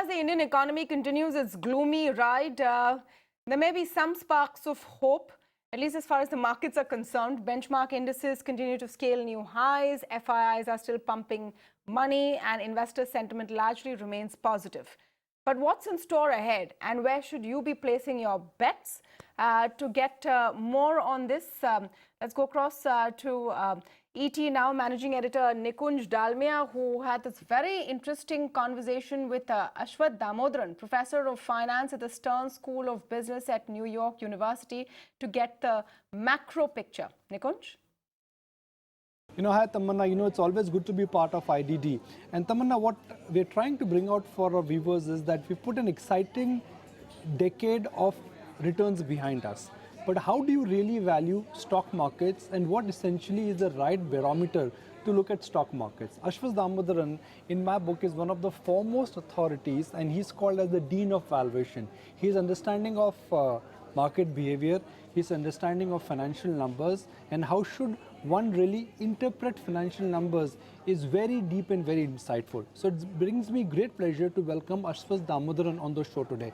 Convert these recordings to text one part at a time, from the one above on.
as the Indian economy continues its gloomy ride, there may be some sparks of hope, at least as far as the markets are concerned. Benchmark indices continue to scale new highs, FIIs are still pumping money, and investor sentiment largely remains positive. But what's in store ahead, and where should you be placing your bets? To get more on this, let's go across to ET now, Managing Editor Nikunj Dalmi, who had this very interesting conversation with Aswath Damodaran, Professor of Finance at the Stern School of Business at New York University, to get the macro picture. Nikunj? Hi Tamanna, it's always good to be part of IDD. And Tamanna, what we're trying to bring out for our viewers is that we've put an exciting decade of returns behind us. But how do you really value stock markets, and what essentially is the right barometer to look at stock markets? Aswath Damodaran, in my book, is one of the foremost authorities, and he's called as the Dean of Valuation. His understanding of market behavior, his understanding of financial numbers, and how should one really interpret financial numbers is very deep and very insightful. So it brings me great pleasure to welcome Aswath Damodaran on the show today.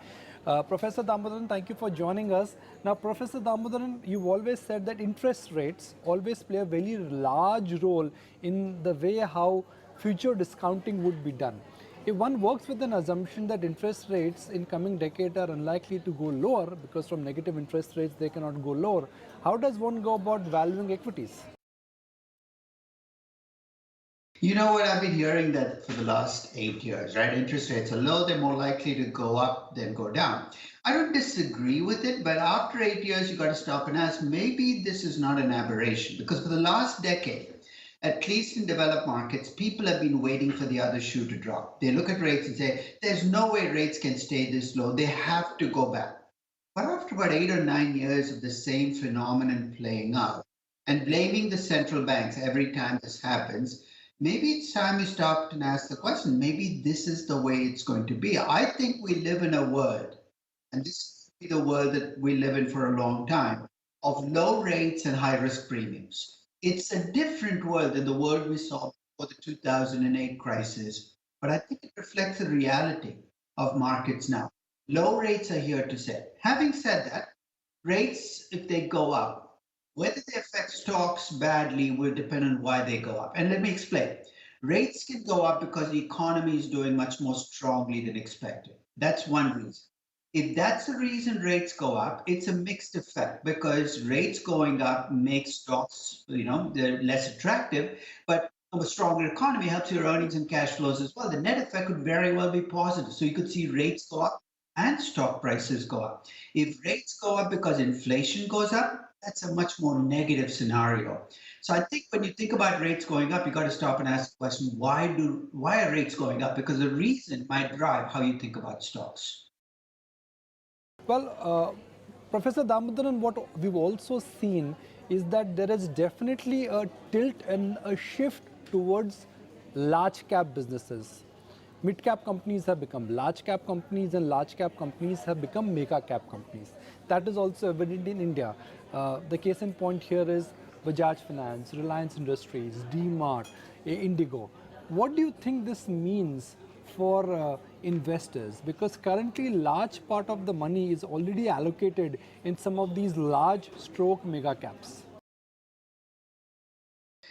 Professor Damodaran, thank you for joining us. Now, Professor Damodaran, you've always said that interest rates always play a very large role in the way how future discounting would be done. If one works with an assumption that interest rates in coming decade are unlikely to go lower, because from negative interest rates they cannot go lower, how does one go about valuing equities? You know what, I've been hearing that for the last 8 years, right? Interest rates are low, they're more likely to go up than go down. I don't disagree with it, but after 8 years, you got to stop and ask, maybe this is not an aberration, because for the last decade, at least in developed markets, people have been waiting for the other shoe to drop. They look at rates and say, there's no way rates can stay this low. They have to go back. But after about 8 or 9 years of the same phenomenon playing out and blaming the central banks every time this happens, maybe it's time we stopped and asked the question, maybe this is the way it's going to be. I think we live in a world, and this will be the world that we live in for a long time, of low rates and high risk premiums. It's a different world than the world we saw before the 2008 crisis, but I think it reflects the reality of markets now. Low rates are here to stay. Having said that, rates, if they go up, whether they affect stocks badly will depend on why they go up. And let me explain. Rates can go up because the economy is doing much more strongly than expected. That's one reason. If that's the reason rates go up, it's a mixed effect, because rates going up makes stocks, they're less attractive, but a stronger economy helps your earnings and cash flows as well. The net effect could very well be positive. So you could see rates go up and stock prices go up. If rates go up because inflation goes up, that's a much more negative scenario. So I think when you think about rates going up, you got to stop and ask the question, why are rates going up? Because the reason might drive how you think about stocks. Well, Professor Damodaran, what we've also seen is that there is definitely a tilt and a shift towards large cap businesses. Mid cap companies have become large cap companies, and large cap companies have become mega cap companies. That is also evident in India. The case in point here is Bajaj Finance, Reliance Industries, D-Mart, Indigo. What do you think this means for investors? Because currently large part of the money is already allocated in some of these large stroke mega caps.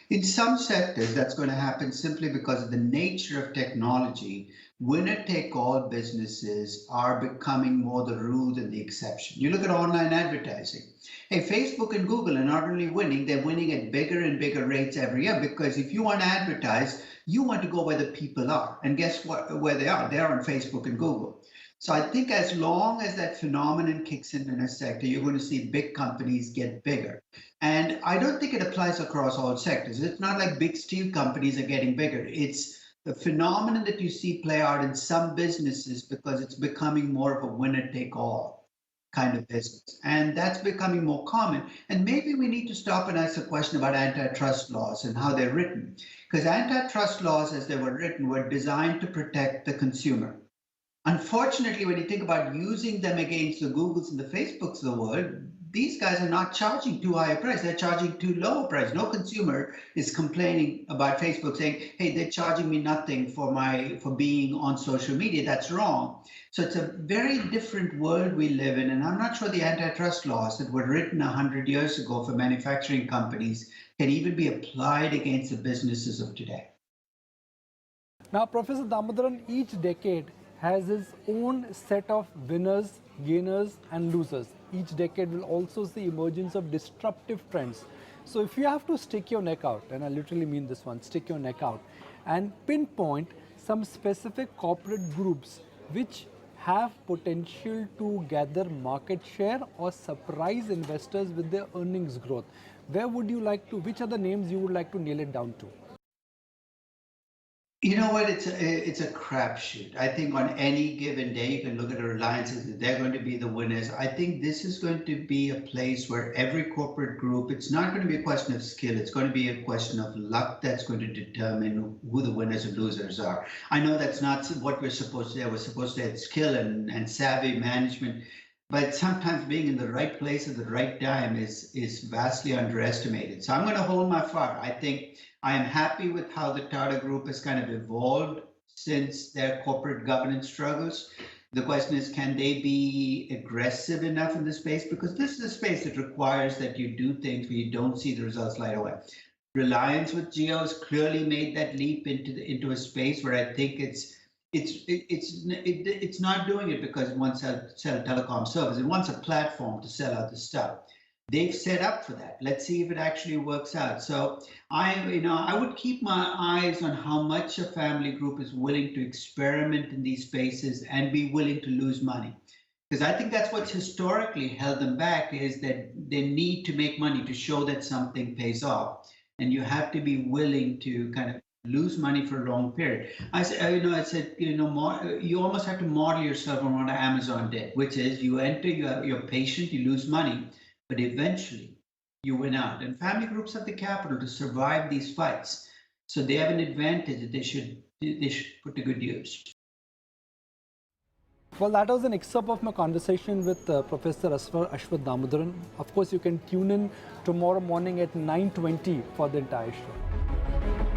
In some sectors, that's going to happen simply because of the nature of technology. Winner-take-all businesses are becoming more the rule than the exception. You look at online advertising. Hey, Facebook and Google are not only winning, they're winning at bigger and bigger rates every year, because if you want to advertise, you want to go where the people are. And guess what? Where they are? They're on Facebook and Google. So I think as long as that phenomenon kicks in a sector, you're going to see big companies get bigger. And I don't think it applies across all sectors. It's not like big steel companies are getting bigger. It's the phenomenon that you see play out in some businesses because it's becoming more of a winner-take-all kind of business. And that's becoming more common. And maybe we need to stop and ask a question about antitrust laws and how they're written. Because antitrust laws, as they were written, were designed to protect the consumer. Unfortunately, when you think about using them against the Googles and the Facebooks of the world, these guys are not charging too high a price. They're charging too low a price. No consumer is complaining about Facebook saying, hey, they're charging me nothing for being on social media. That's wrong. So it's a very different world we live in. And I'm not sure the antitrust laws that were written 100 years ago for manufacturing companies can even be applied against the businesses of today. Now, Professor Damodaran, each decade has its own set of winners, gainers and losers. Each decade will also see emergence of disruptive trends. So if you have to stick your neck out, and I literally mean this one, stick your neck out, and pinpoint some specific corporate groups which have potential to gather market share or surprise investors with their earnings growth, where would you like to, which are the names you would like to nail it down to? You know what? It's a crapshoot. I think on any given day, you can look at the Reliances, they're going to be the winners. I think this is going to be a place where every corporate group, it's not going to be a question of skill, it's going to be a question of luck that's going to determine who the winners and losers are. I know that's not what we're supposed to do. We're supposed to have skill and savvy management, but sometimes being in the right place at the right time is vastly underestimated. So I'm going to hold my fire. I think I am happy with how the Tata Group has kind of evolved since their corporate governance struggles. The question is, can they be aggressive enough in the space? Because this is a space that requires that you do things where you don't see the results right away. Reliance with Jio has clearly made that leap into a space where I think it's not doing it because it wants to sell a telecom service. It wants a platform to sell out the stuff. They've set up for that. Let's see if it actually works out. So I would keep my eyes on how much a family group is willing to experiment in these spaces and be willing to lose money. Because I think that's what's historically held them back, is that they need to make money to show that something pays off. And you have to be willing to kind of lose money for a long period. I said, you almost have to model yourself on what Amazon did, which is you enter, you're patient, you lose money, but eventually you win out. And family groups have the capital to survive these fights. So they have an advantage that they should put to good use. Well, that was an excerpt of my conversation with Professor Aswath Damodaran. Of course, you can tune in tomorrow morning at 9:20 for the entire show.